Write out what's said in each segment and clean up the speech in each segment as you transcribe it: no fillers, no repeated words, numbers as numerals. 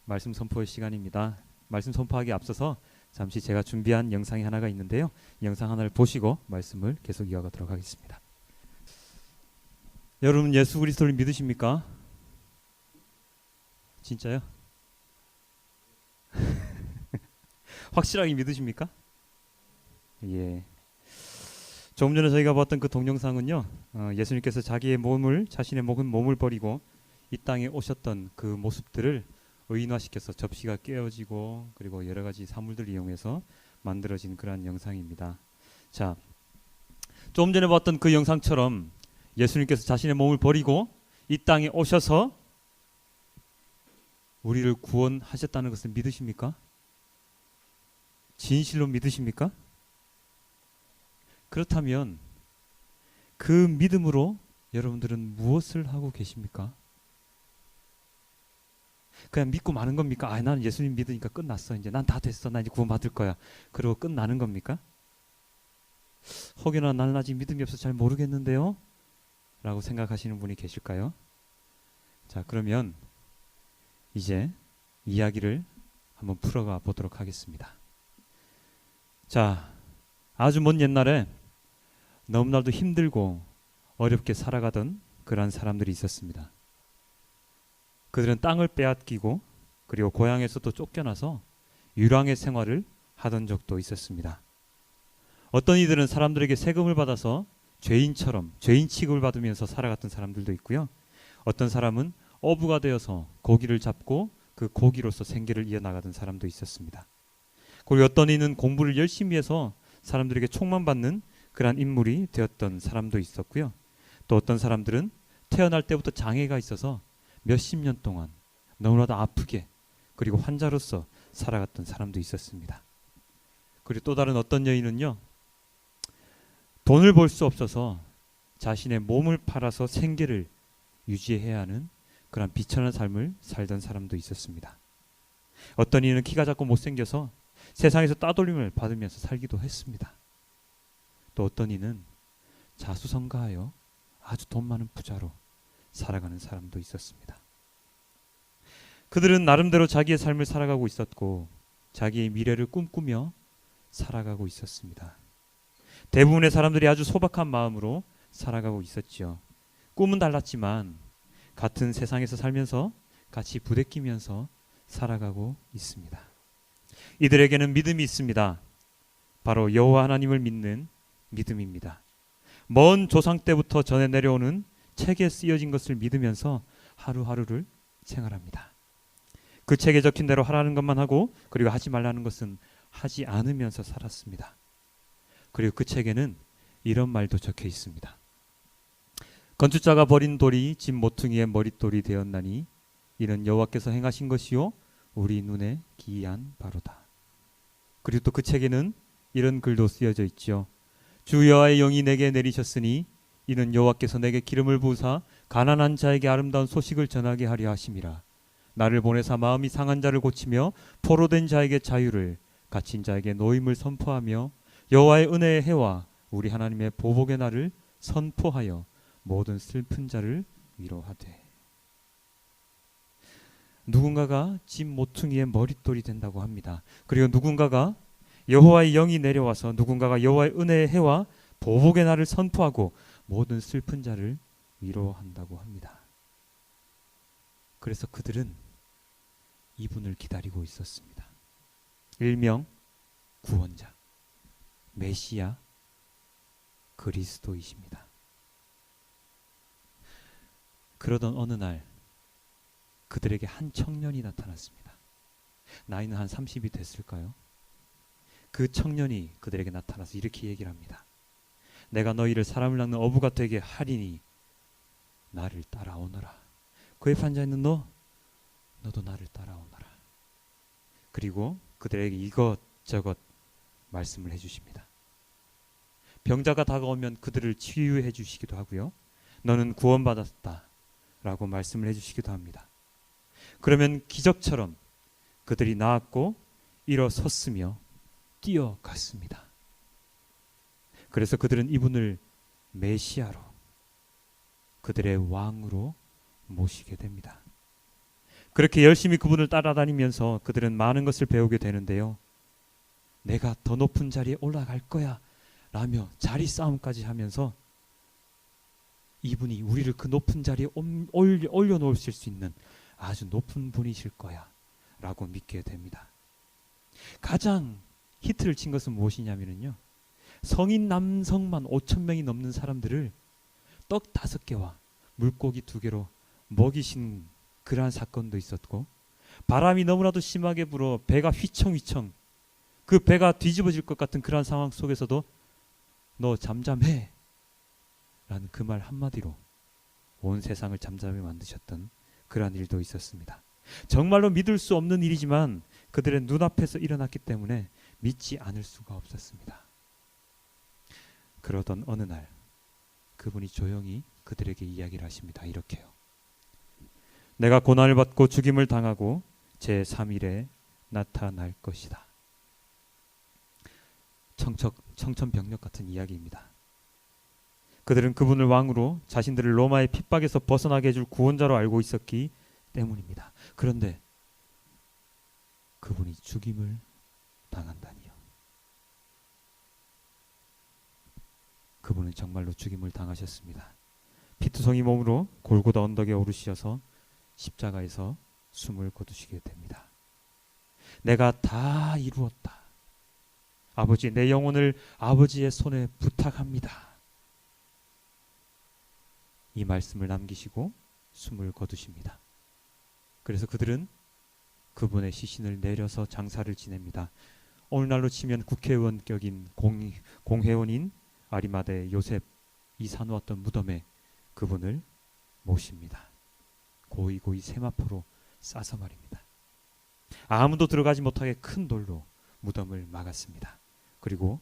말씀 선포의 시간입니다. 말씀 선포하기 앞서서 잠시 제가 준비한 영상이 하나가 있는데요. 영상 하나를 보시고 말씀을 계속 이어가도록 하겠습니다. 여러분 예수 그리스도를 믿으십니까? 진짜요? 확실하게 믿으십니까? 예. 조금 전에 저희가 봤던 그 동영상은요, 예수님께서 자신의 몸을 버리고 이 땅에 오셨던 그 모습들을 의인화시켜서 접시가 깨어지고 그리고 여러 가지 사물들을 이용해서 만들어진 그러한 영상입니다. 자, 조금 전에 봤던 그 영상처럼 예수님께서 자신의 몸을 버리고 이 땅에 오셔서 우리를 구원하셨다는 것을 믿으십니까? 진실로 믿으십니까? 그렇다면 그 믿음으로 여러분들은 무엇을 하고 계십니까? 그냥 믿고 마는 겁니까? 나는 예수님 믿으니까 끝났어. 이제 난 다 됐어. 나 이제 구원받을 거야. 그러고 끝나는 겁니까? 혹여나 나는 아직 믿음이 없어서 잘 모르겠는데요? 라고 생각하시는 분이 계실까요? 자, 그러면 이제 이야기를 한번 풀어가 보도록 하겠습니다. 자, 아주 먼 옛날에 너무나도 힘들고 어렵게 살아가던 그러한 사람들이 있었습니다. 그들은 땅을 빼앗기고 그리고 고향에서도 쫓겨나서 유랑의 생활을 하던 적도 있었습니다. 어떤 이들은 사람들에게 세금을 받아서 죄인 취급을 받으면서 살아갔던 사람들도 있고요. 어떤 사람은 어부가 되어서 고기를 잡고 그 고기로서 생계를 이어나가던 사람도 있었습니다. 그리고 어떤 이는 공부를 열심히 해서 사람들에게 총만 받는 그러한 인물이 되었던 사람도 있었고요. 또 어떤 사람들은 태어날 때부터 장애가 있어서 몇십 년 동안 너무나도 아프게 그리고 환자로서 살아갔던 사람도 있었습니다. 그리고 또 다른 어떤 여인은요, 돈을 벌 수 없어서 자신의 몸을 팔아서 생계를 유지해야 하는 그런 비천한 삶을 살던 사람도 있었습니다. 어떤 이는 키가 작고 못생겨서 세상에서 따돌림을 받으면서 살기도 했습니다. 또 어떤 이는 자수성가하여 아주 돈 많은 부자로 살아가는 사람도 있었습니다. 그들은 나름대로 자기의 삶을 살아가고 있었고 자기의 미래를 꿈꾸며 살아가고 있었습니다. 대부분의 사람들이 아주 소박한 마음으로 살아가고 있었죠. 꿈은 달랐지만 같은 세상에서 살면서 같이 부대끼면서 살아가고 있습니다. 이들에게는 믿음이 있습니다. 바로 여호와 하나님을 믿는 믿음입니다. 먼 조상 때부터 전해 내려오는 책에 쓰여진 것을 믿으면서 하루하루를 생활합니다. 그 책에 적힌 대로 하라는 것만 하고 그리고 하지 말라는 것은 하지 않으면서 살았습니다. 그리고 그 책에는 이런 말도 적혀 있습니다. 건축자가 버린 돌이 집 모퉁이의 머릿돌이 되었나니 이는 여호와께서 행하신 것이요 우리 눈에 기이한 바로다. 그리고 또 그 책에는 이런 글도 쓰여져 있죠. 주 여호와의 영이 내게 내리셨으니 이는 여호와께서 내게 기름을 부으사 가난한 자에게 아름다운 소식을 전하게 하려 하심이라. 나를 보내사 마음이 상한 자를 고치며 포로된 자에게 자유를, 갇힌 자에게 노임을 선포하며 여호와의 은혜의 해와 우리 하나님의 보복의 날을 선포하여 모든 슬픈 자를 위로하되. 누군가가 집 모퉁이의 머릿돌이 된다고 합니다. 그리고 누군가가 여호와의 영이 내려와서 누군가가 여호와의 은혜의 해와 보복의 날을 선포하고 모든 슬픈 자를 위로한다고 합니다. 그래서 그들은 이분을 기다리고 있었습니다. 일명 구원자, 메시아 그리스도이십니다. 그러던 어느 날 그들에게 한 청년이 나타났습니다. 나이는 한 30이 됐을까요? 그 청년이 그들에게 나타나서 이렇게 얘기를 합니다. 내가 너희를 사람을 낚는 어부가 되게 하리니 나를 따라오너라. 그 옆에 앉아있는 너도 나를 따라오너라. 그리고 그들에게 이것저것 말씀을 해주십니다. 병자가 다가오면 그들을 치유해 주시기도 하고요. 너는 구원받았다 라고 말씀을 해주시기도 합니다. 그러면 기적처럼 그들이 나았고 일어섰으며 뛰어갔습니다. 그래서 그들은 이분을 메시아로, 그들의 왕으로 모시게 됩니다. 그렇게 열심히 그분을 따라다니면서 그들은 많은 것을 배우게 되는데요. 내가 더 높은 자리에 올라갈 거야 라며 자리 싸움까지 하면서 이분이 우리를 그 높은 자리에 올려놓으실 수 있는 아주 높은 분이실 거야 라고 믿게 됩니다. 가장 히트를 친 것은 무엇이냐면요, 성인 남성만 5,000명이 넘는 사람들을 떡 5개와 물고기 2개로 먹이신 그러한 사건도 있었고, 바람이 너무나도 심하게 불어 배가 휘청휘청, 그 배가 뒤집어질 것 같은 그러한 상황 속에서도 너 잠잠해 라는 그 말 한마디로 온 세상을 잠잠히 만드셨던 그러한 일도 있었습니다. 정말로 믿을 수 없는 일이지만 그들의 눈앞에서 일어났기 때문에 믿지 않을 수가 없었습니다. 그러던 어느 날 그분이 조용히 그들에게 이야기를 하십니다. 이렇게요. 내가 고난을 받고 죽임을 당하고 제3일에 나타날 것이다. 청천벽력 같은 이야기입니다. 그들은 그분을 왕으로 자신들을 로마의 핍박에서 벗어나게 해줄 구원자로 알고 있었기 때문입니다. 그런데 그분이 죽임을 당한다니요. 그분은 정말로 죽임을 당하셨습니다. 피투성이 몸으로 골고다 언덕에 오르시어서 십자가에서 숨을 거두시게 됩니다. 내가 다 이루었다. 아버지, 내 영혼을 아버지의 손에 부탁합니다. 이 말씀을 남기시고 숨을 거두십니다. 그래서 그들은 그분의 시신을 내려서 장사를 지냅니다. 오늘날로 치면 국회의원격인 공회원인 아리마대 요셉이 사놓았던 무덤에 그분을 모십니다. 고이고이 세마포로 싸서 말입니다. 아무도 들어가지 못하게 큰 돌로 무덤을 막았습니다. 그리고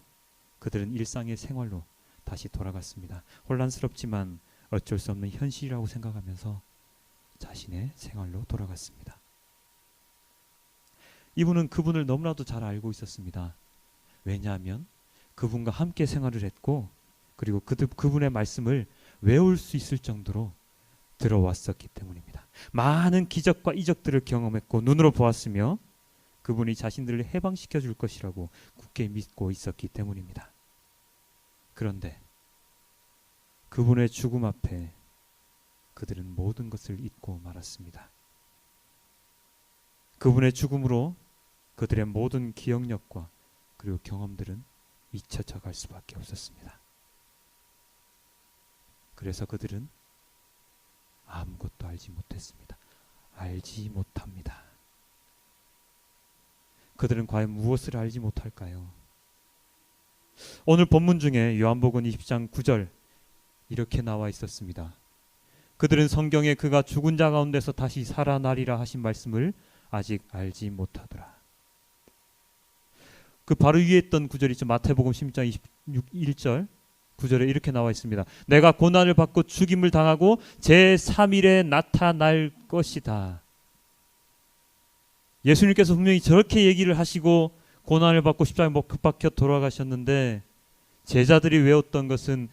그들은 일상의 생활로 다시 돌아갔습니다. 혼란스럽지만 어쩔 수 없는 현실이라고 생각하면서 자신의 생활로 돌아갔습니다. 이분은 그분을 너무나도 잘 알고 있었습니다. 왜냐하면 그분과 함께 생활을 했고, 그리고 그분의 말씀을 외울 수 있을 정도로 들어왔었기 때문입니다. 많은 기적과 이적들을 경험했고 눈으로 보았으며 그분이 자신들을 해방시켜 줄 것이라고 굳게 믿고 있었기 때문입니다. 그런데 그분의 죽음 앞에 그들은 모든 것을 잊고 말았습니다. 그분의 죽음으로 그들의 모든 기억력과 그리고 경험들은 잊혀져 갈 수밖에 없었습니다. 그래서 그들은 아무것도 알지 못했습니다. 알지 못합니다. 그들은 과연 무엇을 알지 못할까요? 오늘 본문 중에 요한복음 20장 9절 이렇게 나와 있었습니다. 그들은 성경에 그가 죽은 자 가운데서 다시 살아나리라 하신 말씀을 아직 알지 못하더라. 그 바로 위에 있던 구절이죠. 마태복음 16장 21절 9절에 이렇게 나와 있습니다. 내가 고난을 받고 죽임을 당하고 제3일에 나타날 것이다. 예수님께서 분명히 저렇게 얘기를 하시고 고난을 받고 십자가에 못 박혀 돌아가셨는데, 제자들이 외웠던 것은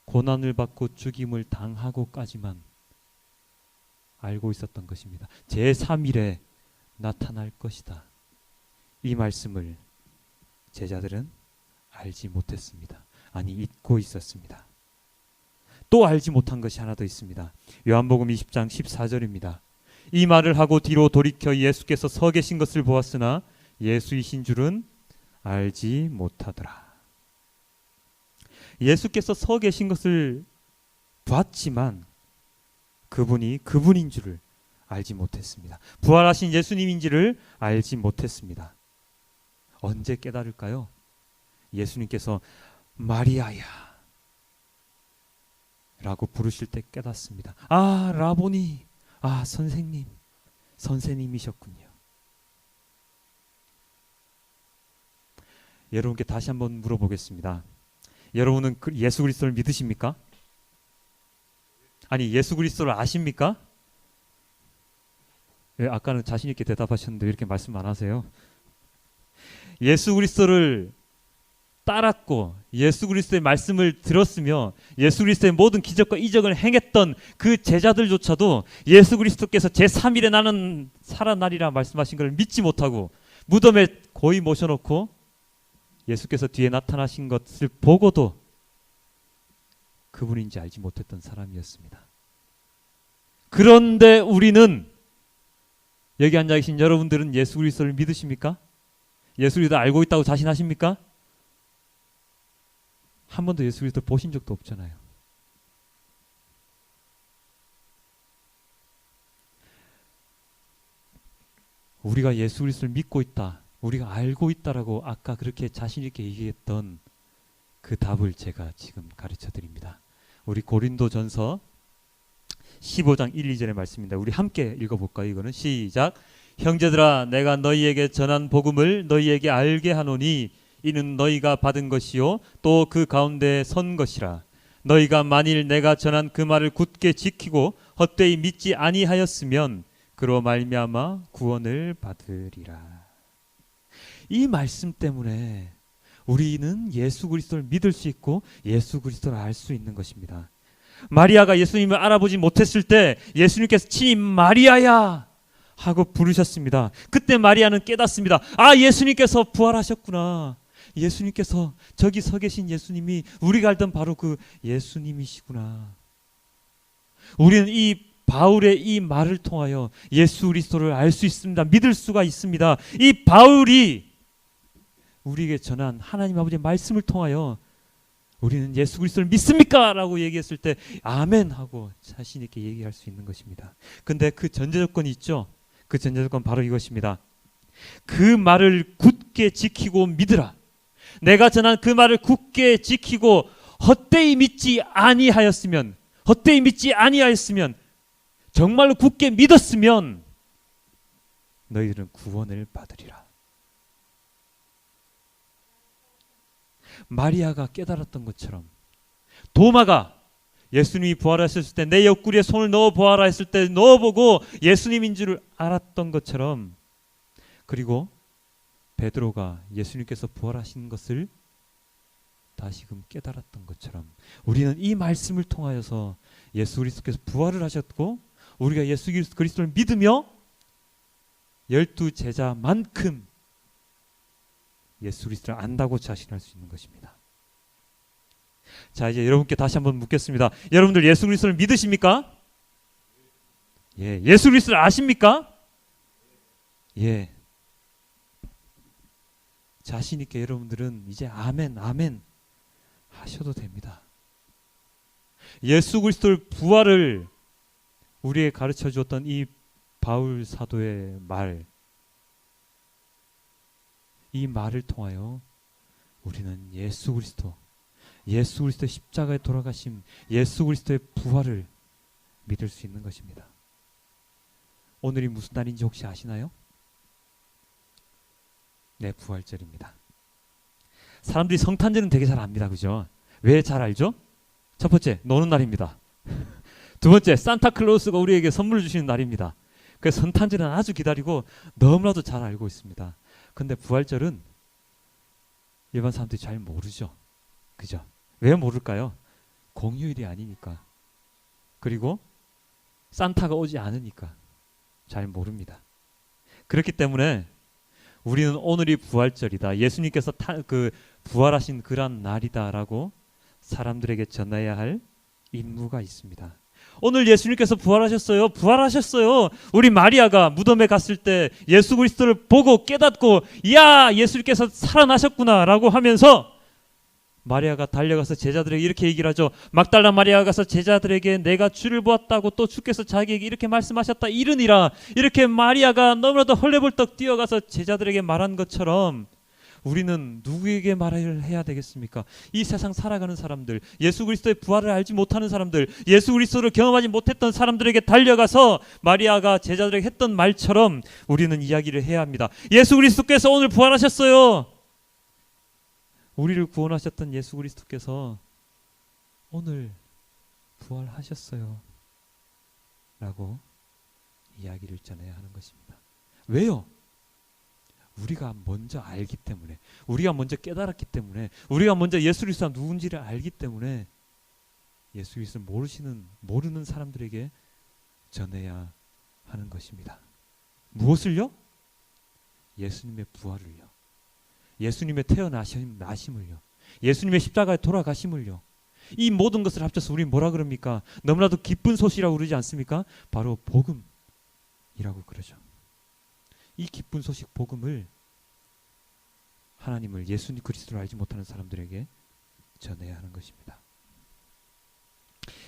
고난을 받고 죽임을 당하고까지만 알고 있었던 것입니다. 제3일에 나타날 것이다. 이 말씀을 제자들은 알지 못했습니다. 아니, 잊고 있었습니다. 또 알지 못한 것이 하나 더 있습니다. 요한복음 20장 14절입니다. 이 말을 하고 뒤로 돌이켜 예수께서 서 계신 것을 보았으나 예수이신 줄은 알지 못하더라. 예수께서 서 계신 것을 봤지만 그분이 그분인 줄을 알지 못했습니다. 부활하신 예수님인지를 알지 못했습니다. 언제 깨달을까요? 예수님께서 마리아야 라고 부르실 때 깨닫습니다. 아, 라보니, 아, 선생님이셨군요. 여러분께 다시 한번 물어보겠습니다. 여러분은 예수 그리스도를 믿으십니까? 아니, 예수 그리스도를 아십니까? 왜 아까는 자신 있게 대답하셨는데 왜 이렇게 말씀 안 하세요? 예수 그리스도를 따랐고 예수 그리스도의 말씀을 들었으며 예수 그리스도의 모든 기적과 이적을 행했던 그 제자들조차도 예수 그리스도께서 제3일에 나는 살아나리라 말씀하신 것을 믿지 못하고 무덤에 고이 모셔놓고 예수께서 뒤에 나타나신 것을 보고도 그분인지 알지 못했던 사람이었습니다. 그런데 우리는, 여기 앉아 계신 여러분들은 예수 그리스도를 믿으십니까? 예수 그리스도 알고 있다고 자신하십니까? 한 번도 예수 그리스도 보신 적도 없잖아요. 우리가 예수 그리스도를 믿고 있다, 우리가 알고 있다라고 아까 그렇게 자신 있게 얘기했던 그 답을 제가 지금 가르쳐 드립니다. 우리 고린도전서 15장 1, 2절의 말씀입니다. 우리 함께 읽어볼까요? 이거는 시작. 형제들아, 내가 너희에게 전한 복음을 너희에게 알게 하노니 이는 너희가 받은 것이요 또 그 가운데 선 것이라. 너희가 만일 내가 전한 그 말을 굳게 지키고 헛되이 믿지 아니하였으면 그로 말미암아 구원을 받으리라. 이 말씀 때문에 우리는 예수 그리스도를 믿을 수 있고 예수 그리스도를 알 수 있는 것입니다. 마리아가 예수님을 알아보지 못했을 때 예수님께서 친히 마리아야 하고 부르셨습니다. 그때 마리아는 깨닫습니다. 아, 예수님께서 부활하셨구나. 예수님께서, 저기 서 계신 예수님이 우리가 알던 바로 그 예수님이시구나. 우리는 이 바울의 이 말을 통하여 예수 그리스도를 알 수 있습니다. 믿을 수가 있습니다. 이 바울이 우리에게 전한 하나님 아버지의 말씀을 통하여 우리는 예수 그리스도를 믿습니까? 라고 얘기했을 때 아멘 하고 자신 있게 얘기할 수 있는 것입니다. 근데 그 전제 조건이 있죠. 그 전제 조건 바로 이것입니다. 그 말을 굳게 지키고 믿으라. 내가 전한 그 말을 굳게 지키고 헛되이 믿지 아니하였으면, 헛되이 믿지 아니하였으면, 정말로 굳게 믿었으면 너희들은 구원을 받으리라. 마리아가 깨달았던 것처럼, 도마가 예수님이 부활하셨을 때 내 옆구리에 손을 넣어 보아라 했을 때 넣어보고 예수님인 줄 알았던 것처럼, 그리고 베드로가 예수님께서 부활하신 것을 다시금 깨달았던 것처럼 우리는 이 말씀을 통하여서 예수 그리스도께서 부활을 하셨고 우리가 예수 그리스도를 믿으며 12제자만큼 예수 그리스도를 안다고 자신할 수 있는 것입니다. 자, 이제 여러분께 다시 한번 묻겠습니다. 여러분들 예수 그리스도를 믿으십니까? 예. 예수 그리스도를 아십니까? 예. 자신 있게 여러분들은 이제 아멘, 아멘 하셔도 됩니다. 예수 그리스도의 부활을 우리에게 가르쳐 주었던 이 바울 사도의 말, 이 말을 통하여 우리는 예수 그리스도의 십자가에 돌아가심, 예수 그리스도의 부활을 믿을 수 있는 것입니다. 오늘이 무슨 날인지 혹시 아시나요? 네, 부활절입니다. 사람들이 성탄절은 되게 잘 압니다. 그죠? 왜 잘 알죠? 첫 번째, 노는 날입니다. 두 번째, 산타클로스가 우리에게 선물을 주시는 날입니다. 그래서 성탄절은 아주 기다리고 너무나도 잘 알고 있습니다. 근데 부활절은 일반 사람들이 잘 모르죠. 그죠? 왜 모를까요? 공휴일이 아니니까. 그리고 산타가 오지 않으니까 잘 모릅니다. 그렇기 때문에 우리는 오늘이 부활절이다, 예수님께서 부활하신 그런 날이다라고 사람들에게 전해야 할 임무가 있습니다. 오늘 예수님께서 부활하셨어요. 부활하셨어요. 우리 마리아가 무덤에 갔을 때 예수 그리스도를 보고 깨닫고, 야, 예수님께서 살아나셨구나 라고 하면서 마리아가 달려가서 제자들에게 이렇게 얘기를 하죠. 막달라 마리아가 가서 제자들에게 내가 주를 보았다고 또 주께서 자기에게 이렇게 말씀하셨다 이르니라. 이렇게 마리아가 너무나도 헐레벌떡 뛰어가서 제자들에게 말한 것처럼 우리는 누구에게 말을 해야 되겠습니까? 이 세상 살아가는 사람들, 예수 그리스도의 부활을 알지 못하는 사람들, 예수 그리스도를 경험하지 못했던 사람들에게 달려가서 마리아가 제자들에게 했던 말처럼 우리는 이야기를 해야 합니다. 예수 그리스도께서 오늘 부활하셨어요. 우리를 구원하셨던 예수 그리스도께서 오늘 부활하셨어요 라고 이야기를 전해야 하는 것입니다. 왜요? 우리가 먼저 알기 때문에, 우리가 먼저 깨달았기 때문에, 우리가 먼저 예수 그리스도가 누군지를 알기 때문에 예수 그리스도를 모르는 사람들에게 전해야 하는 것입니다. 무엇을요? 예수님의 부활을요. 예수님의 태어나심을요. 예수님의 십자가에 돌아가심을요. 이 모든 것을 합쳐서 우리 뭐라 그럽니까? 너무나도 기쁜 소식이라고 그러지 않습니까? 바로 복음이라고 그러죠. 이 기쁜 소식 복음을 하나님을, 예수 그리스도를 알지 못하는 사람들에게 전해야 하는 것입니다.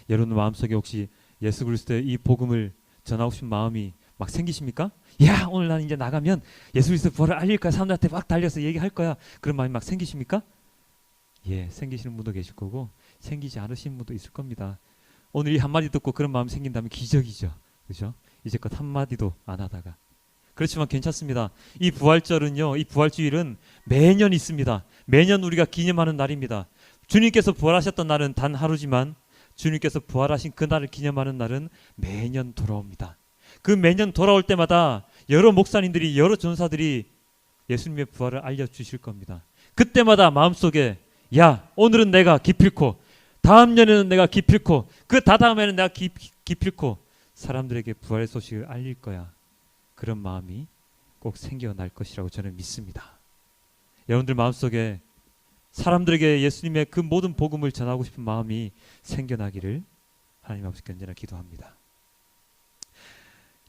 여러분 마음속에 혹시 예수 그리스도의 이 복음을 전하고 싶은 마음이 막 생기십니까? 야, 오늘 나는 이제 나가면 예수 그리스도 부활을 알릴 거야. 사람들한테 막 달려서 얘기할 거야. 그런 마음이 막 생기십니까? 예, 생기시는 분도 계실 거고 생기지 않으신 분도 있을 겁니다. 오늘 이 한마디 듣고 그런 마음이 생긴다면 기적이죠. 그죠? 이제껏 한마디도 안 하다가. 그렇지만 괜찮습니다. 이 부활절은요, 이 부활주일은 매년 있습니다. 매년 우리가 기념하는 날입니다. 주님께서 부활하셨던 날은 단 하루지만 주님께서 부활하신 그날을 기념하는 날은 매년 돌아옵니다. 그 매년 돌아올 때마다 여러 목사님들이, 여러 전사들이 예수님의 부활을 알려주실 겁니다. 그때마다 마음속에 야, 오늘은 내가 기필코, 다음 년에는 내가 기필코, 그 다다음에는 내가 기필코 사람들에게 부활의 소식을 알릴 거야. 그런 마음이 꼭 생겨날 것이라고 저는 믿습니다. 여러분들 마음속에 사람들에게 예수님의 그 모든 복음을 전하고 싶은 마음이 생겨나기를 하나님 아버지께 언제나 기도합니다.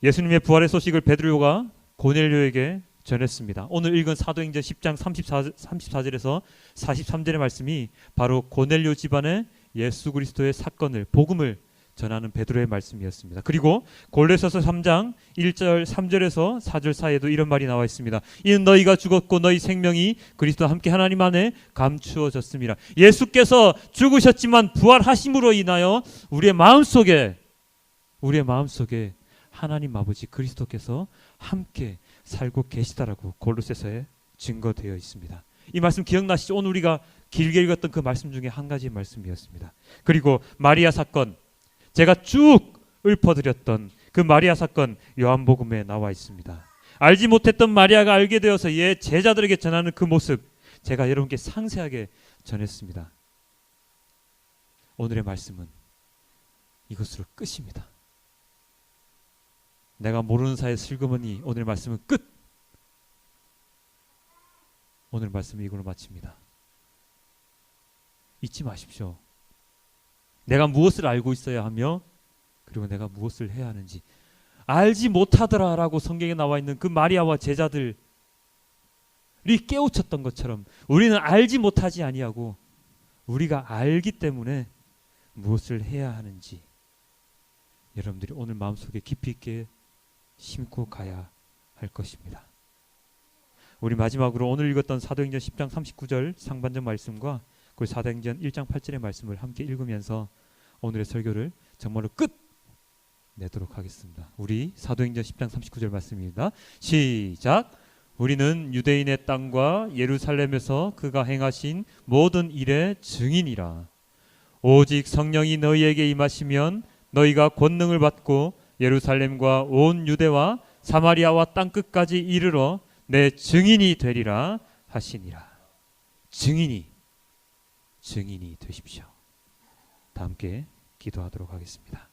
예수님의 부활의 소식을 베드로가 고넬료에게 전했습니다. 오늘 읽은 사도행전 10장 34절에서 43절의 말씀이 바로 고넬료 집안의 예수 그리스도의 사건을, 복음을 전하는 베드로의 말씀이었습니다. 그리고 골로새서 3장 1절 3절에서 4절 사이에도 이런 말이 나와 있습니다. 이는 너희가 죽었고 너희 생명이 그리스도와 함께 하나님 안에 감추어졌습니다. 예수께서 죽으셨지만 부활하심으로 인하여 우리의 마음속에 하나님 아버지 그리스도께서 함께 살고 계시다라고 골로새서에 증거되어 있습니다. 이 말씀 기억나시죠? 오늘 우리가 길게 읽었던 그 말씀 중에 한 가지 말씀이었습니다. 그리고 마리아 사건, 제가 쭉 읊어드렸던 그 마리아 사건 요한복음에 나와 있습니다. 알지 못했던 마리아가 알게 되어서 제자들에게 전하는 그 모습, 제가 여러분께 상세하게 전했습니다. 오늘의 말씀은 이것으로 끝입니다. 내가 모르는 사이에 슬그머니 오늘 말씀은 끝. 오늘 말씀은 이걸로 마칩니다. 잊지 마십시오. 내가 무엇을 알고 있어야 하며 그리고 내가 무엇을 해야 하는지 알지 못하더라라고 성경에 나와 있는 그 마리아와 제자들이 깨우쳤던 것처럼 우리는 알지 못하지 아니하고 우리가 알기 때문에 무엇을 해야 하는지 여러분들이 오늘 마음속에 깊이 있게 심고 가야 할 것입니다. 우리 마지막으로 오늘 읽었던 사도행전 10장 39절 상반절 말씀과 그 사도행전 1장 8절의 말씀을 함께 읽으면서 오늘의 설교를 정말로 끝내도록 하겠습니다. 우리 사도행전 10장 39절 말씀입니다. 시작. 우리는 유대인의 땅과 예루살렘에서 그가 행하신 모든 일의 증인이라. 오직 성령이 너희에게 임하시면 너희가 권능을 받고 예루살렘과 온 유대와 사마리아와 땅끝까지 이르러 내 증인이 되리라 하시니라. 증인이 되십시오. 다 함께 기도하도록 하겠습니다.